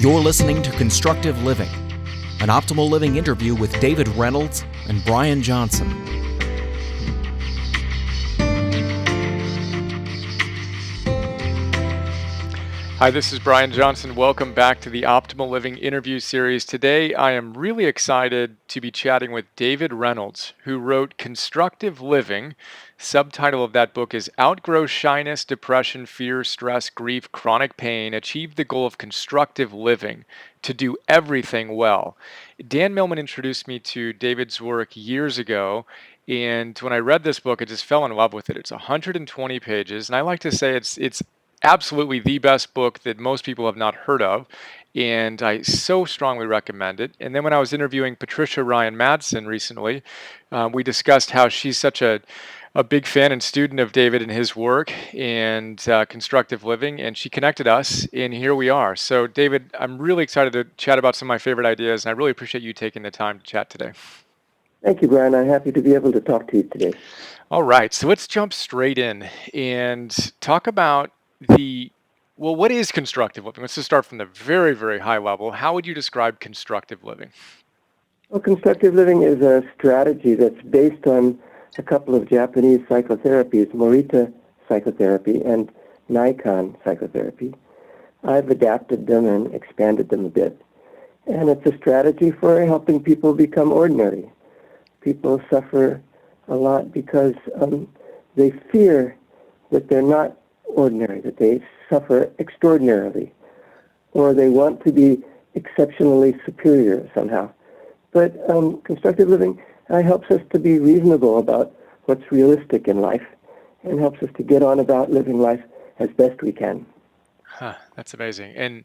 You're listening to Constructive Living, an optimal living interview with David Reynolds and Brian Johnson. Hi, this is Brian Johnson. Welcome back to the Optimal Living interview series. Today, I am really excited to be chatting with David Reynolds, who wrote Constructive Living. Subtitle of that book is Outgrow Shyness, Depression, Fear, Stress, Grief, Chronic Pain, Achieve the Goal of Constructive Living to Do Everything Well. Dan Millman introduced me to David's work years ago, and when I read this book, I just fell in love with it. It's 120 pages, and I like to say it's absolutely the best book that most people have not heard of, and I so strongly recommend it. And then when I was interviewing Patricia Ryan Madsen recently, we discussed how she's such a big fan and student of David and his work and constructive living, and she connected us, and here we are. So David, I'm really excited to chat about some of my favorite ideas, and I really appreciate you taking the time to chat today. Thank you, Brian. I'm happy to be able to talk to you today. All right, so let's jump straight in and talk about what is constructive living? Let's just start from the very, very high level. How would you describe constructive living? Well, constructive living is a strategy that's based on a couple of Japanese psychotherapies, Morita psychotherapy and Nikon psychotherapy. I've adapted them and expanded them a bit. And it's a strategy for helping people become ordinary. People suffer a lot because they fear that they're not ordinary, that they suffer extraordinarily, or they want to be exceptionally superior somehow. But constructive living helps us to be reasonable about what's realistic in life and helps us to get on about living life as best we can. That's amazing. And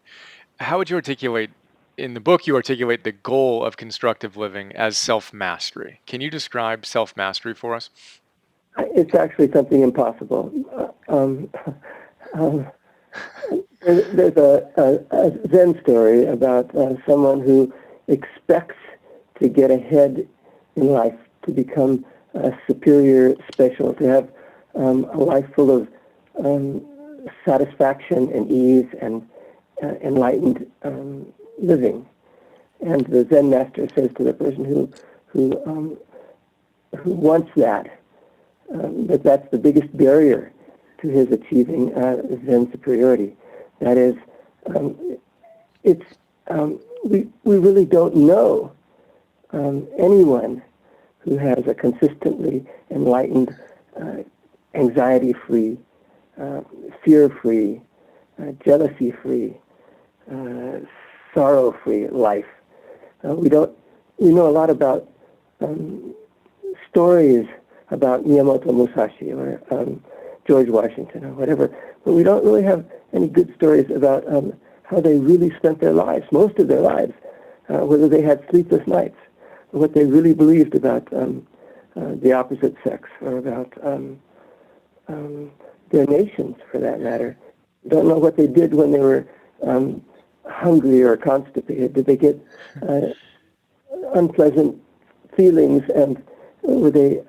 how would you articulate, in the book, you articulate the goal of constructive living as self-mastery. Can you describe self-mastery for us? It's actually something impossible. There's a Zen story about someone who expects to get ahead in life, to become superior, special, to have a life full of satisfaction and ease and enlightened living. And the Zen master says to the person who wants that, that's the biggest barrier to his achieving Zen superiority. That is, we really don't know anyone who has a consistently enlightened, anxiety-free, fear-free, jealousy-free, sorrow-free life. We know a lot about stories about Miyamoto Musashi or George Washington or whatever, but we don't really have any good stories about how they really spent their lives, most of their lives, whether they had sleepless nights, or what they really believed about the opposite sex or about their nations, for that matter. We don't know what they did when they were hungry or constipated. Did they get unpleasant feelings, and were they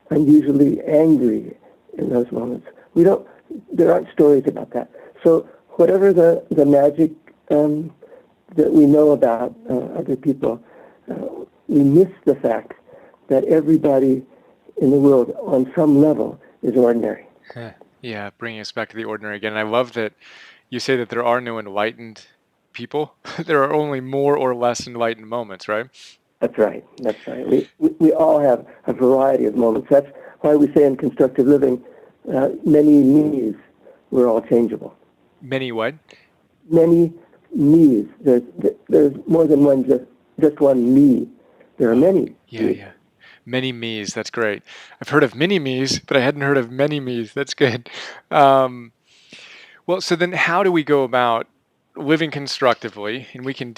unusually angry in those moments? There aren't stories about that. So whatever the magic that we know about other people, we miss the fact that everybody in the world on some level is ordinary. Yeah, bringing us back to the ordinary again. And I love that you say that there are no enlightened people. There are only more or less enlightened moments, right? That's right. We all have a variety of moments. That's why we say in constructive living, many me's, we're all changeable. Many what? Many me's. There's more than one, just one me. There are many. Yeah. Many me's. That's great. I've heard of mini me's, but I hadn't heard of many me's. That's good. Well, so then how do we go about living constructively? And we can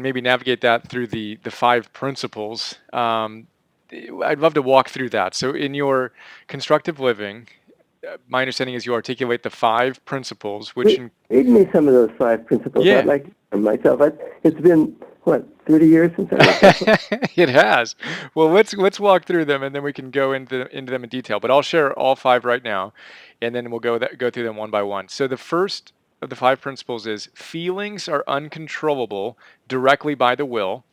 maybe navigate that through the 5 principles. I'd love to walk through that. So in your constructive living, my understanding is you articulate the 5 principles, which... Read me some of those 5 principles. Yeah. I'd like to hear myself. It's been, 30 years since I read that? It has. Well, let's walk through them, and then we can go into them in detail. But I'll share all 5 right now, and then we'll go through them one by one. So the first of the 5 principles is feelings are uncontrollable directly by the will.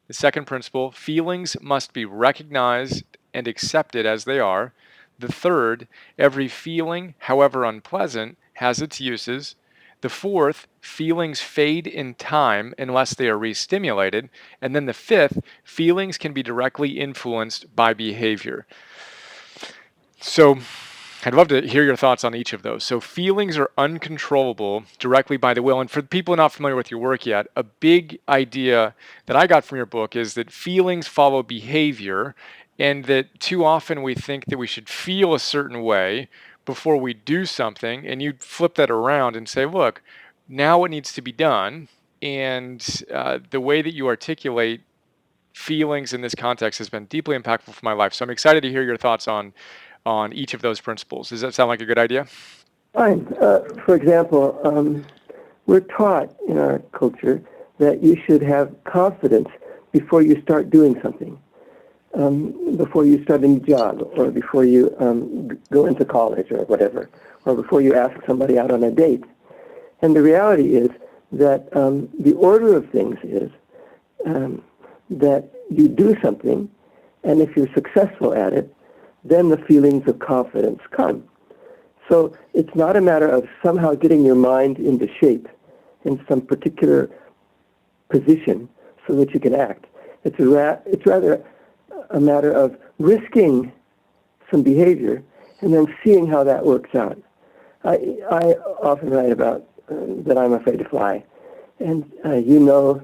The second principle, feelings must be recognized and accepted as they are. The third, every feeling, however unpleasant, has its uses. The fourth, feelings fade in time unless they are re-stimulated. And then the fifth, feelings can be directly influenced by behavior. So I'd love to hear your thoughts on each of those. So feelings are uncontrollable directly by the will. And for people not familiar with your work yet, a big idea that I got from your book is that feelings follow behavior, and that too often we think that we should feel a certain way before we do something. And you flip that around and say, look, now what needs to be done. And the way that you articulate feelings in this context has been deeply impactful for my life. So I'm excited to hear your thoughts on each of those principles. Does that sound like a good idea? Fine. For example, we're taught in our culture that you should have confidence before you start doing something, before you start a new job, or before you go into college or whatever, or before you ask somebody out on a date. And the reality is that the order of things is that you do something, and if you're successful at it, then the feelings of confidence come. So it's not a matter of somehow getting your mind into shape in some particular position so that you can act. It's rather a matter of risking some behavior and then seeing how that works out. I often write about that I'm afraid to fly, and you know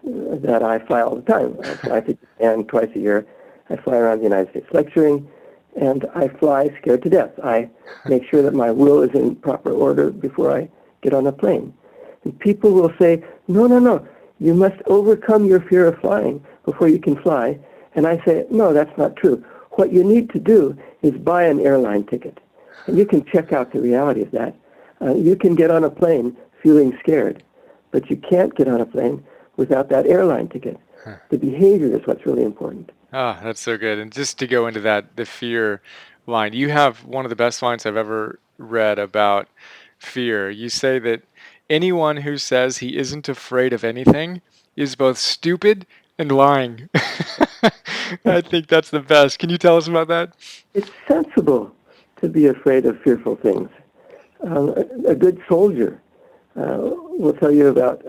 that I fly all the time. I fly to Japan twice a year. I fly around the United States lecturing, and I fly scared to death. I make sure that my will is in proper order before I get on a plane. And people will say, no, you must overcome your fear of flying before you can fly. And I say, no, that's not true. What you need to do is buy an airline ticket. And you can check out the reality of that. You can get on a plane feeling scared, but you can't get on a plane without that airline ticket. The behavior is what's really important. Oh, that's so good. And just to go into that, the fear line, you have one of the best lines I've ever read about fear. You say that anyone who says he isn't afraid of anything is both stupid and lying. I think that's the best. Can you tell us about that? It's sensible to be afraid of fearful things. A good soldier will tell you about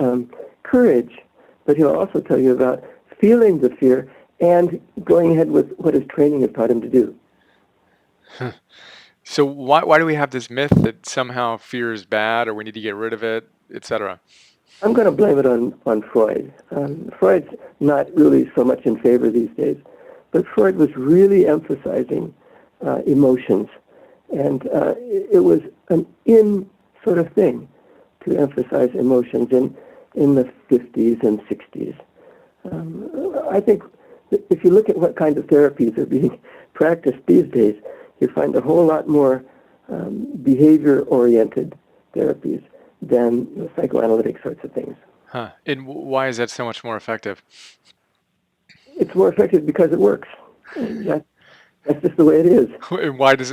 courage, but he'll also tell you about feeling the fear and going ahead with what his training has taught him to do. So why do we have this myth that somehow fear is bad or we need to get rid of it, etc.? I'm going to blame it on Freud. Freud's not really so much in favor these days, but Freud was really emphasizing emotions, and it was an in sort of thing to emphasize emotions in the 50s and 60s. I think if you look at what kind of therapies are being practiced these days, you find a whole lot more behavior-oriented therapies than the psychoanalytic sorts of things. Huh. And why is that so much more effective? It's more effective because it works. That's just the way it is. And why does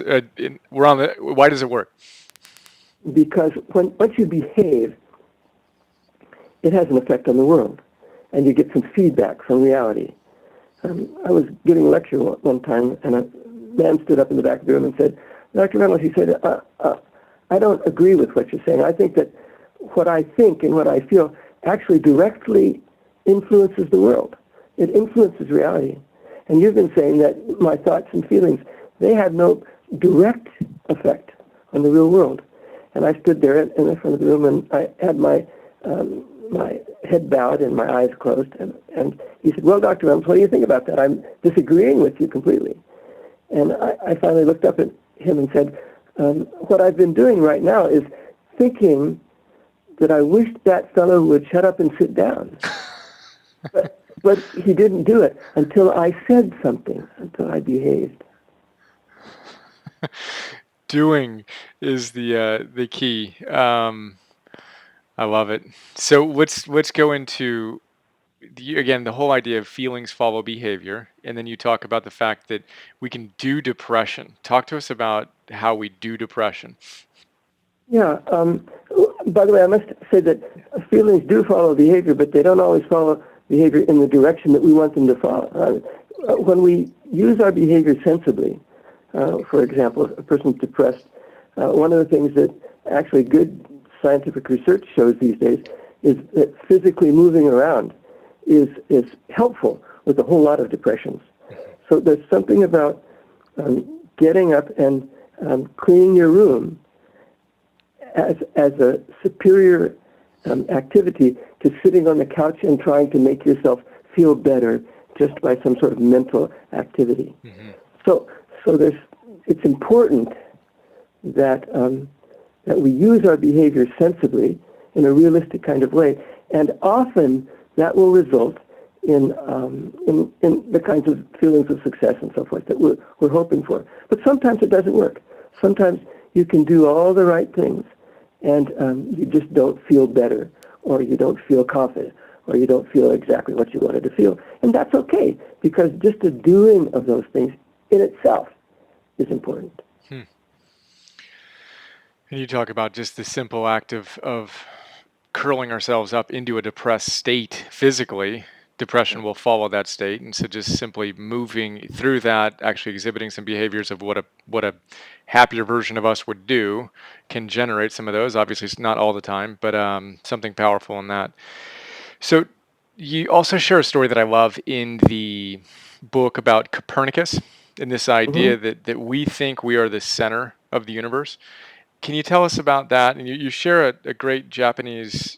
why does it work? Because once you behave, it has an effect on the world, and you get some feedback from reality. I was giving a lecture one time, and a man stood up in the back of the room and said, Dr. Reynolds, he said, I don't agree with what you're saying. I think that what I think and what I feel actually directly influences the world. It influences reality. And you've been saying that my thoughts and feelings, they have no direct effect on the real world. And I stood there in the front of the room, and I had my head bowed and my eyes closed. And he said, well, Dr. Reynolds, what do you think about that? I'm disagreeing with you completely. And I finally looked up at him and said, what I've been doing right now is thinking that I wish that fellow would shut up and sit down. But he didn't do it until I said something, until I behaved. Doing is the key. I love it. So let's go into again the whole idea of feelings follow behavior, and then you talk about the fact that we can do depression. Talk to us about how we do depression. Yeah, by the way, I must say that feelings do follow behavior, but they don't always follow behavior in the direction that we want them to follow. When we use our behavior sensibly, for example, if a person's depressed, one of the things that actually good scientific research shows these days is that physically moving around is helpful with a whole lot of depressions. So there's something about getting up and cleaning your room as a superior activity to sitting on the couch and trying to make yourself feel better just by some sort of mental activity. Mm-hmm. So it's important that that we use our behavior sensibly in a realistic kind of way, and often that will result in the kinds of feelings of success and so forth that we're hoping for. But sometimes it doesn't work. Sometimes you can do all the right things, and you just don't feel better, or you don't feel confident, or you don't feel exactly what you wanted to feel. And that's okay, because just the doing of those things in itself is important. And you talk about just the simple act of curling ourselves up into a depressed state physically. Depression will follow that state, and so just simply moving through that, actually exhibiting some behaviors of what a happier version of us would do, can generate some of those. Obviously, it's not all the time, but something powerful in that. So you also share a story that I love in the book about Copernicus and this idea that we think we are the center of the universe. Can you tell us about that? And you share a great Japanese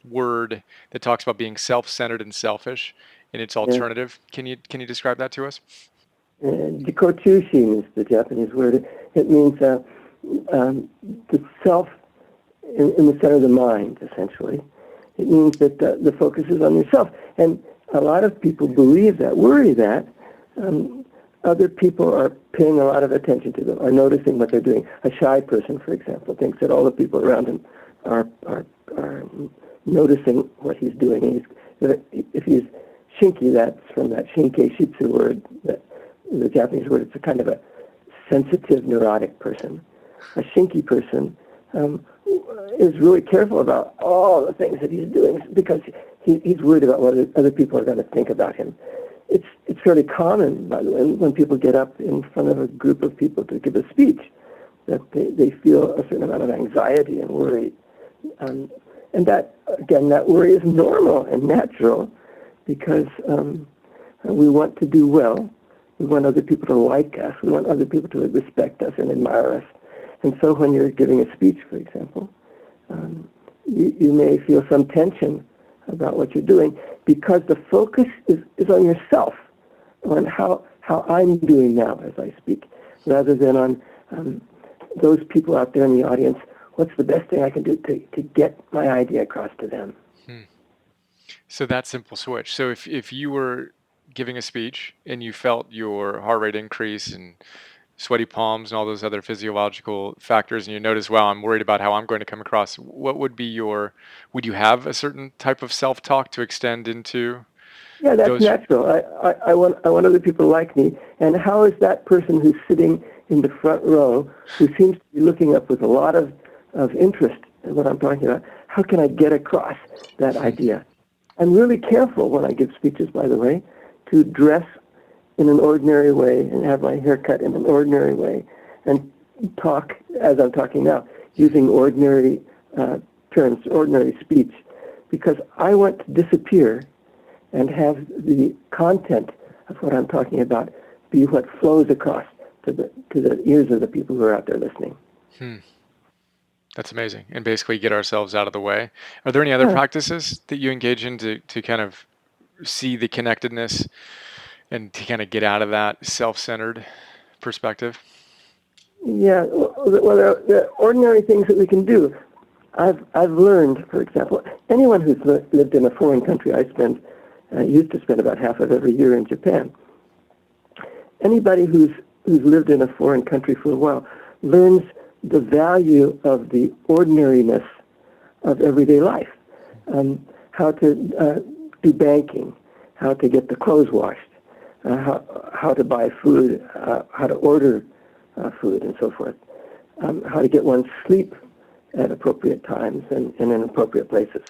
word that talks about being self-centered and selfish in its alternative. Yeah. Can you describe that to us? Jikochushin is the Japanese word. It means the self in the center of the mind, essentially. It means that the focus is on yourself. And a lot of people believe that, worry that other people are paying a lot of attention to them, are noticing what they're doing. A shy person, for example, thinks that all the people around him are noticing what he's doing. And if he's shinky, that's from that shinke shitsu word, the Japanese word. It's a kind of a sensitive, neurotic person. A shinky person is really careful about all the things that he's doing because he's worried about what other people are going to think about him. It's fairly common, by the way, when people get up in front of a group of people to give a speech, that they feel a certain amount of anxiety and worry. And that, again, that worry is normal and natural because we want to do well. We want other people to like us. We want other people to respect us and admire us. And so when you're giving a speech, for example, you may feel some tension about what you're doing because the focus is on yourself, on how I'm doing now as I speak, rather than on those people out there in the audience. What's the best thing I can do to get my idea across to them? So that simple switch. So if you were giving a speech and you felt your heart rate increase and sweaty palms and all those other physiological factors, and you notice, wow, I'm worried about how I'm going to come across, what would be would you have a certain type of self-talk to extend into? Yeah, that's natural. I want other people to like me. And how is that person who's sitting in the front row, who seems to be looking up with a lot of interest in what I'm talking about, how can I get across that idea? I'm really careful when I give speeches, by the way, to dress in an ordinary way and have my hair cut in an ordinary way and talk as I'm talking now, using ordinary terms, ordinary speech, because I want to disappear and have the content of what I'm talking about be what flows across to the ears of the people who are out there listening. That's amazing. And basically get ourselves out of the way. Are there any other practices that you engage in to kind of see the connectedness and to kind of get out of that self-centered perspective? Yeah, well, there are ordinary things that we can do. I've learned, for example, anyone who's lived in a foreign country, I used to spend about half of every year in Japan. Anybody who's lived in a foreign country for a while learns the value of the ordinariness of everyday life, how to do banking, how to get the clothes washed, how to buy food, how to order food, and so forth, how to get one's sleep at appropriate times and in appropriate places.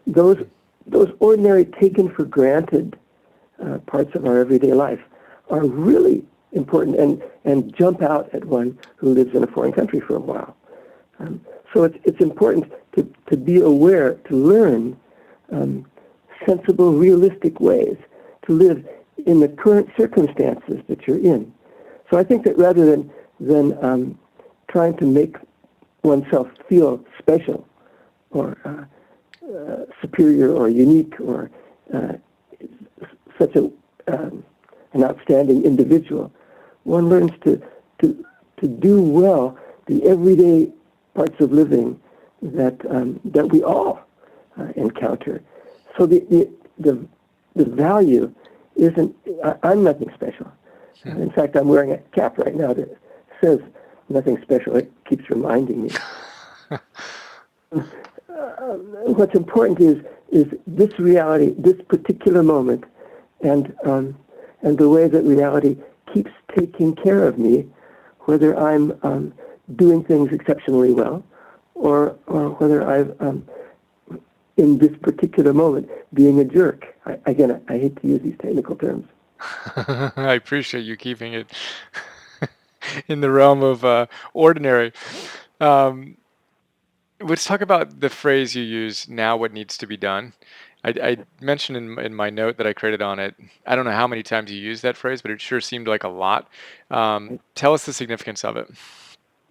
Those ordinary, taken for granted parts of our everyday life are really important and jump out at one who lives in a foreign country for a while. So it's important to be aware, to learn sensible, realistic ways to live in the current circumstances that you're in. So I think that rather than trying to make oneself feel special or superior or unique or such an outstanding individual, one learns to do well the everyday parts of living that we all encounter. So the value isn't, I'm nothing special. In fact, I'm wearing a cap right now that says nothing special. It keeps reminding me. What's important is this reality, this particular moment, and the way that reality keeps taking care of me, whether I'm doing things exceptionally well, or whether I've in this particular moment being a jerk. I hate to use these technical terms. I appreciate you keeping it in the realm of ordinary. Let's talk about the phrase you use, now what needs to be done. I mentioned in my note that I created on it, I don't know how many times you used that phrase, but it sure seemed like a lot. Tell us the significance of it.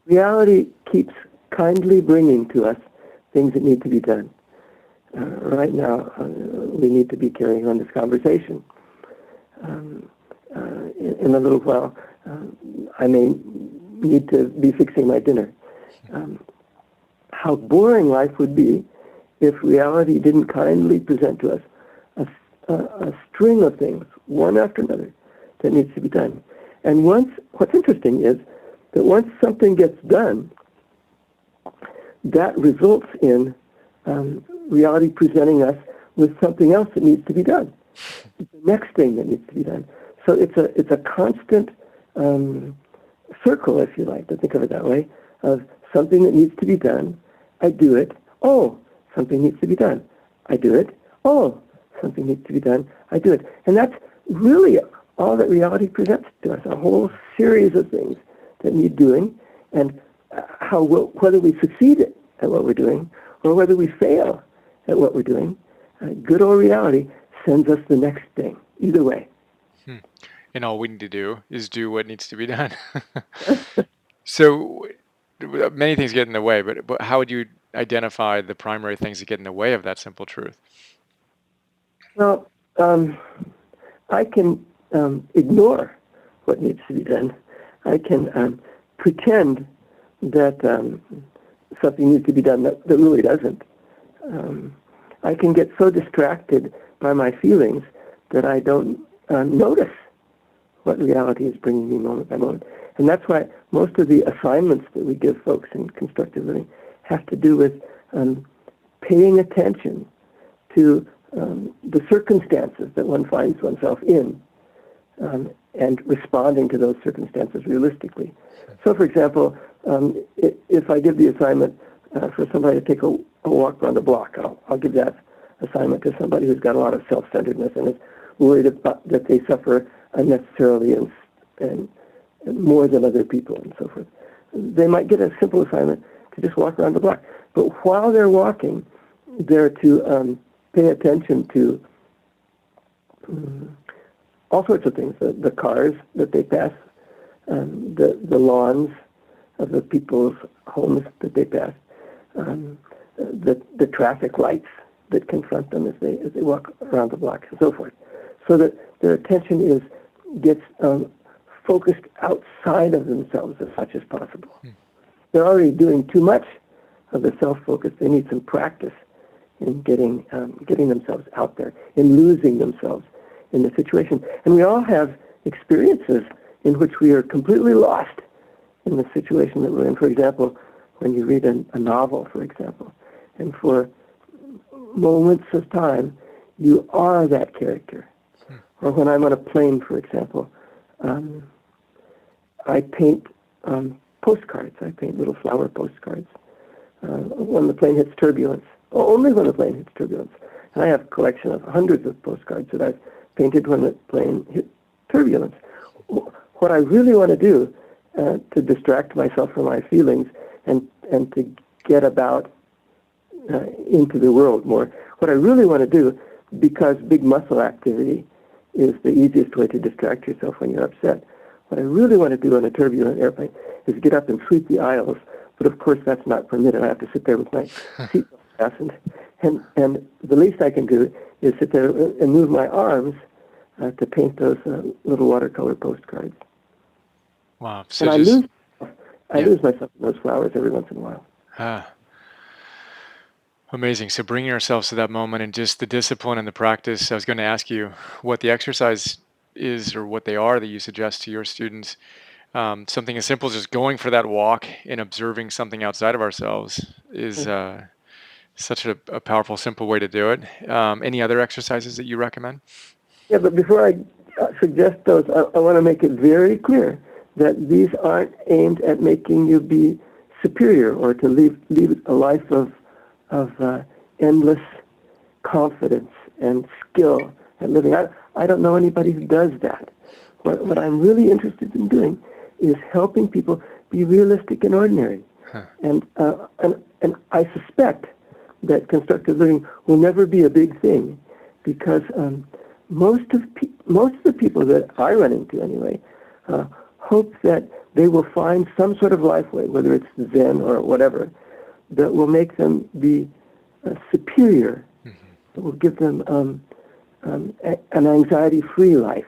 Reality keeps kindly bringing to us things that need to be done. Right now, we need to be carrying on this conversation. In a little while, I may need to be fixing my dinner. How boring life would be if reality didn't kindly present to us a string of things, one after another, that needs to be done. And what's interesting is that once something gets done, that results in reality presenting us with something else that needs to be done. The next thing that needs to be done. So it's a constant circle, if you like to think of it that way, of something that needs to be done. I do it. Oh, something needs to be done. I do it. Oh, something needs to be done. I do it. And that's really all that reality presents to us, a whole series of things that need doing, and whether we succeed at what we're doing or whether we fail at what we're doing, good old reality sends us the next thing, either way. And all we need to do is do what needs to be done. So many things get in the way, but how would you identify the primary things that get in the way of that simple truth? Well, I can ignore what needs to be done. I can pretend that something needs to be done that really doesn't. I can get so distracted by my feelings that I don't notice what reality is bringing me moment by moment. And that's why most of the assignments that we give folks in constructive living have to do with paying attention to the circumstances that one finds oneself in and responding to those circumstances realistically. So, for example, if I give the assignment for somebody to take a walk around the block, I'll give that assignment to somebody who's got a lot of self-centeredness and is worried about that they suffer unnecessarily and more than other people and so forth. They might get a simple assignment to just walk around the block. But while they're walking, they're to pay attention to all sorts of things, the cars that they pass, the lawns of the people's homes that they pass, the traffic lights that confront them as they walk around the block, and so forth. So that their attention gets focused outside of themselves as much as possible. They're already doing too much of the self-focus. They need some practice in getting themselves out there, in losing themselves in the situation. And we all have experiences in which we are completely lost in the situation that we're in. For example, when you read a novel, for example, and for moments of time, you are that character. Or when I'm on a plane, for example, I paint postcards. I paint little flower postcards when the plane hits turbulence, only when the plane hits turbulence. And I have a collection of hundreds of postcards that I've painted when the plane hit turbulence. What I really want to do to distract myself from my feelings and to get about into the world more, what I really want to do, because big muscle activity is the easiest way to distract yourself when you're upset, what I really want to do on a turbulent airplane is get up and sweep the aisles. But of course that's not permitted. I have to sit there with my seatbelt fastened. And the least I can do is sit there and move my arms to paint those little watercolor postcards. Wow. So and I lose myself in those flowers every once in a while. Amazing. So bringing ourselves to that moment and just the discipline and the practice. I was going to ask you what the exercise is or what they are that you suggest to your students. Something as simple as just going for that walk and observing something outside of ourselves is such a powerful, simple way to do it. Any other exercises that you recommend? Yeah, but before I suggest those, I want to make it very clear that these aren't aimed at making you be superior or to lead a life of endless confidence and skill at living. I don't know anybody who does that. What I'm really interested in doing is helping people be realistic and ordinary. And I suspect that constructive living will never be a big thing because most of the people that I run into anyway hope that they will find some sort of life way, whether it's Zen or whatever, that will make them be superior, that will give them an anxiety-free life,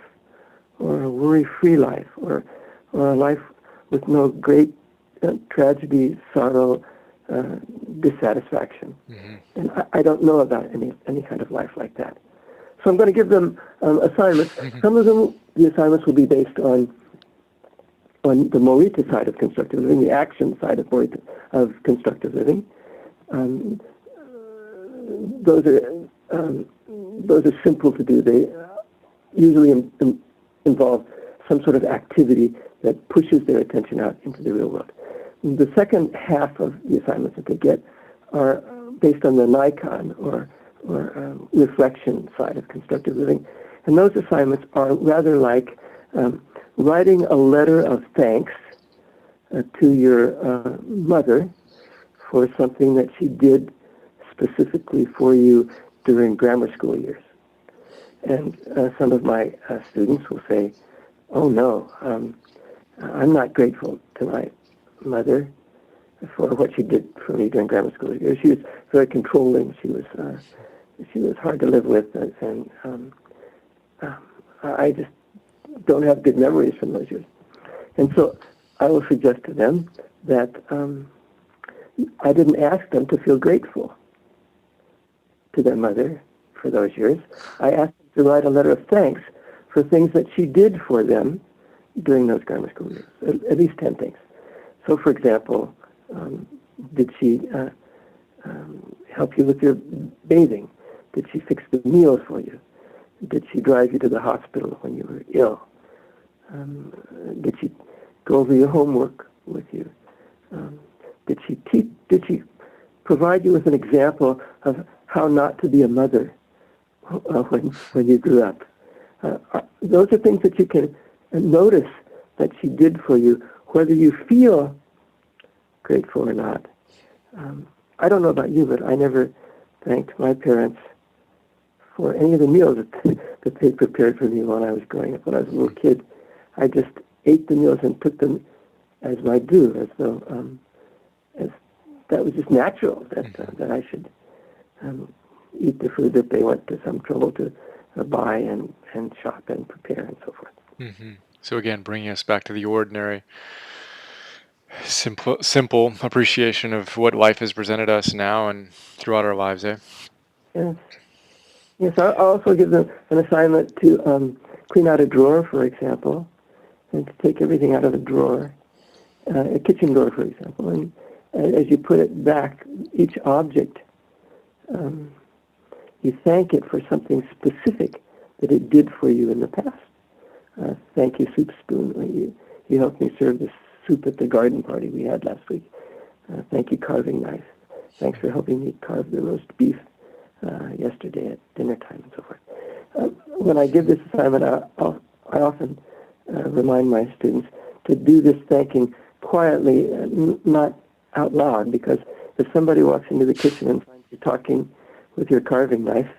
or a worry-free life, or a life with no great tragedy, sorrow, dissatisfaction. And I don't know about any kind of life like that. So I'm going to give them assignments. Some of them, the assignments will be based on the Morita side of constructive living, the action side of constructive living. Those are simple to do. They usually involve some sort of activity that pushes their attention out into the real world. The second half of the assignments that they get are based on the Nikon or reflection side of constructive living. And those assignments are rather like writing a letter of thanks to your mother for something that she did specifically for you during grammar school years. And some of my students will say, oh no, I'm not grateful to my mother for what she did for me during grammar school years. She was very controlling. She was hard to live with, and I just don't have good memories from those years. And so I will suggest to them that I didn't ask them to feel grateful to their mother for those years. I asked them to write a letter of thanks for things that she did for them during those grammar school years, at least 10 things. So, for example, did she help you with your bathing? Did she fix the meals for you? Did she drive you to the hospital when you were ill? Did she go over your homework with you? Did she provide you with an example of how not to be a mother when you grew up? Those are things that you can notice that she did for you, whether you feel grateful or not. I don't know about you, but I never thanked my parents for any of the meals that they prepared for me when I was growing up. When I was a little kid, I just ate the meals and took them as my due, as though as that was just natural, that I should eat the food that they went to some trouble to buy and shop and prepare and so forth. So again, bringing us back to the ordinary, simple appreciation of what life has presented us now and throughout our lives, eh? Yes, I'll also give them an assignment to clean out a drawer, for example, and to take everything out of a drawer, a kitchen drawer, for example, and as you put it back, each object, you thank it for something specific that it did for you in the past. Thank you, soup spoon. You helped me serve the soup at the garden party we had last week. Thank you, carving knife. Thanks for helping me carve the roast beef yesterday at dinner time and so forth. When I give this assignment, I often remind my students to do this thanking quietly, not out loud, because if somebody walks into the kitchen and finds you talking with your carving knife,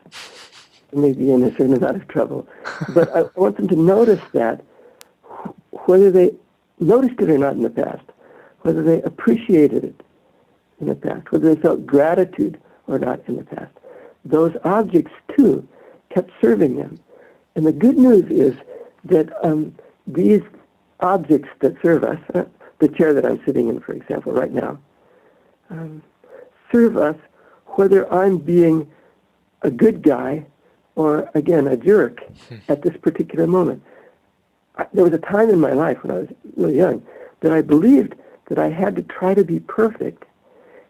you may be in a certain amount of trouble. But I want them to notice that, whether they noticed it or not in the past, whether they appreciated it in the past, whether they felt gratitude or not in the past. Those objects, too, kept serving them. And the good news is that these objects that serve us, the chair that I'm sitting in, for example, right now, serve us whether I'm being a good guy or, again, a jerk at this particular moment. There was a time in my life when I was really young that I believed that I had to try to be perfect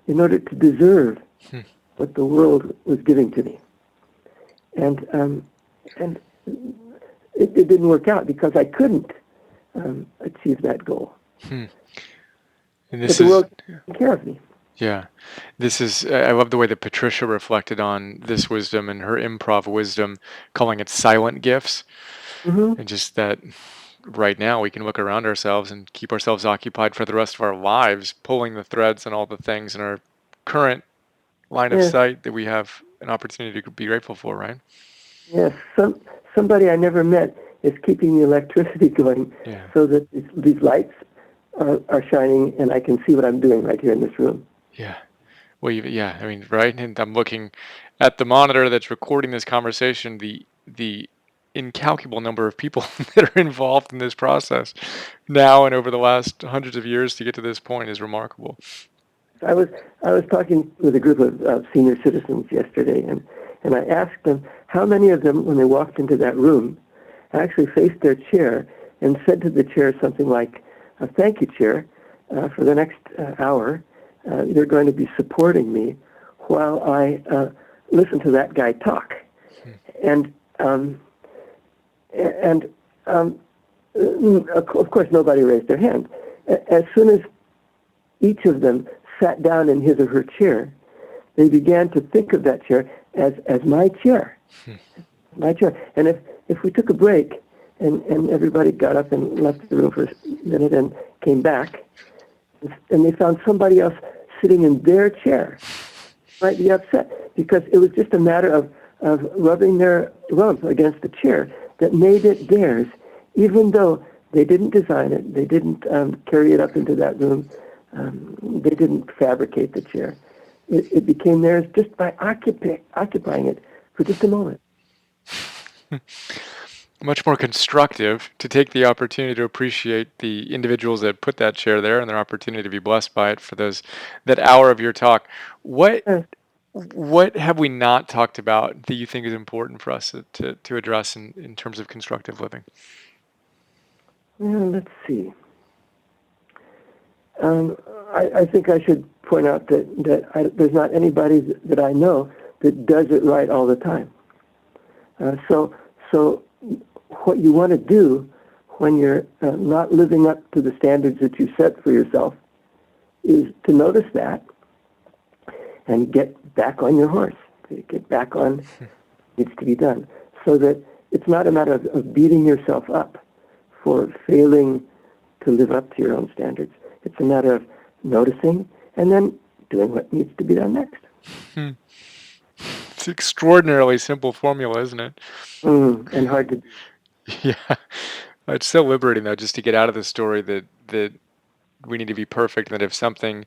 in order to deserve what the world was giving to me. And it didn't work out because I couldn't achieve that goal. And But this the is, world took care of me. yeah, this is, I love the way that Patricia reflected on this wisdom and her improv wisdom, calling it silent gifts. Mm-hmm. And just that right now we can look around ourselves and keep ourselves occupied for the rest of our lives, pulling the threads and all the things in our current line of Yes, sight that we have an opportunity to be grateful for, right? yes. Somebody I never met is keeping the electricity going Yeah. so that these lights are shining and I can see what I'm doing right here in this room. Yeah. Well, yeah, I mean, right? And I'm looking at the monitor that's recording this conversation, the incalculable number of people that are involved in this process now and over the last hundreds of years to get to this point is remarkable. I was talking with a group of senior citizens yesterday, and I asked them how many of them, when they walked into that room, actually faced their chair and said to the chair something like, "Thank you, chair, for the next hour. You're going to be supporting me while I listen to that guy talk." And and of course, nobody raised their hand. As soon as each of them sat down in his or her chair, they began to think of that chair as my chair, my chair. And if we took a break and everybody got up and left the room for a minute and came back, and they found somebody else sitting in their chair, might be upset because it was just a matter of rubbing their rump against the chair that made it theirs, even though they didn't design it, they didn't carry it up into that room, they didn't fabricate the chair. It became theirs just by occupying it for just a moment. Much more constructive to take the opportunity to appreciate the individuals that put that chair there and their opportunity to be blessed by it for that hour of your talk. What Yes. what have we not talked about that you think is important for us to address in terms of constructive living? Well, let's see. I think I should point out that there's not anybody that I know that does it right all the time. So what you want to do when you're not living up to the standards that you set for yourself is to notice that and get back on your horse, get back on what needs to be done, so that it's not a matter of beating yourself up for failing to live up to your own standards. It's a matter of noticing and then doing what needs to be done next. It's an extraordinarily simple formula, isn't it? And hard to do. Yeah. It's so liberating though, just to get out of the story that we need to be perfect, and that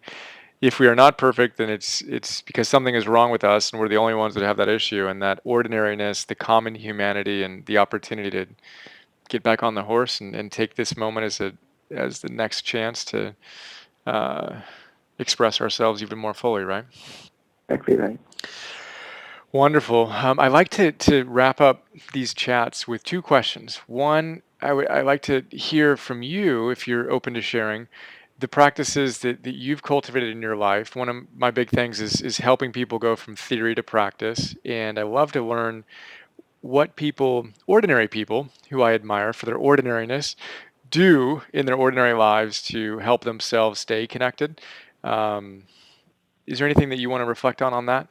if we are not perfect, then it's because something is wrong with us and we're the only ones that have that issue, and that ordinariness, the common humanity, and the opportunity to get back on the horse and take this moment as the next chance to express ourselves even more fully, right? Exactly right. Wonderful. I like to wrap up these chats with two questions. One, I like to hear from you, if you're open to sharing, the practices that you've cultivated in your life. One of my big things is helping people go from theory to practice. And I love to learn what ordinary people who I admire for their ordinariness, do in their ordinary lives to help themselves stay connected. Um, is there anything that you want to reflect on that?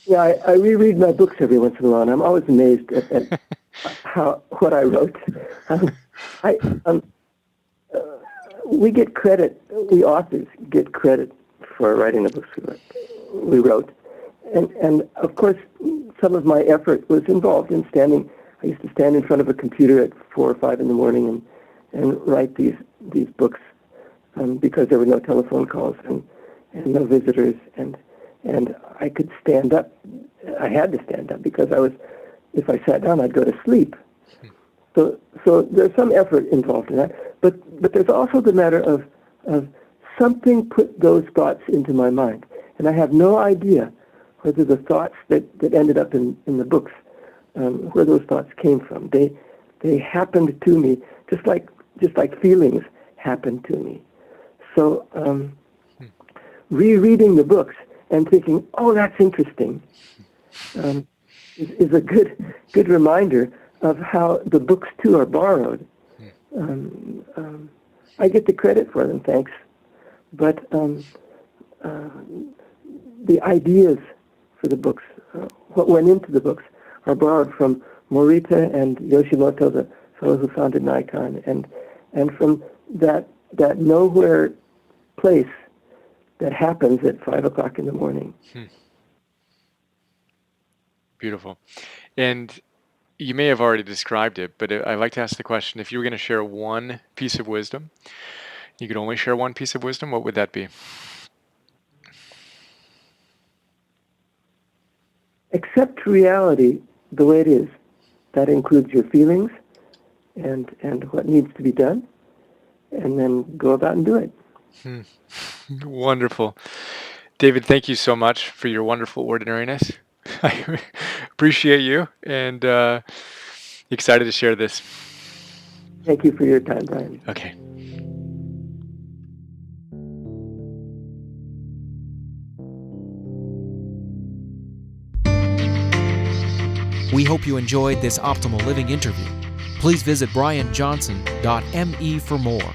Yeah, I reread my books every once in a while, and I'm always amazed at what I wrote. We get credit, we authors get credit for writing the books we wrote. And of course, some of my effort was involved in standing. I used to stand in front of a computer at 4 or 5 in the morning and write these books because there were no telephone calls and no visitors. And I could stand up. I had to stand up because if I sat down, I'd go to sleep. So there's some effort involved in that. But there's also the matter of something put those thoughts into my mind. And I have no idea whether the thoughts that ended up in the books, where those thoughts came from. They happened to me just like feelings happened to me. So rereading the books and thinking, oh, that's interesting, is a good reminder of how the books too are borrowed. I get the credit for them, thanks, but the ideas for the books, what went into the books, are borrowed from Morita and Yoshimoto, the fellow who founded Nikon, and from that nowhere place that happens at 5 o'clock in the morning. Beautiful. And you may have already described it, but I'd like to ask the question, if you were going to share one piece of wisdom, you could only share one piece of wisdom, what would that be? Accept reality the way it is. That includes your feelings and what needs to be done, and then go about and do it. Wonderful. David, thank you so much for your wonderful ordinariness. I appreciate you and excited to share this. Thank you for your time, Brian. Okay. We hope you enjoyed this Optimal Living interview. Please visit brianjohnson.me for more.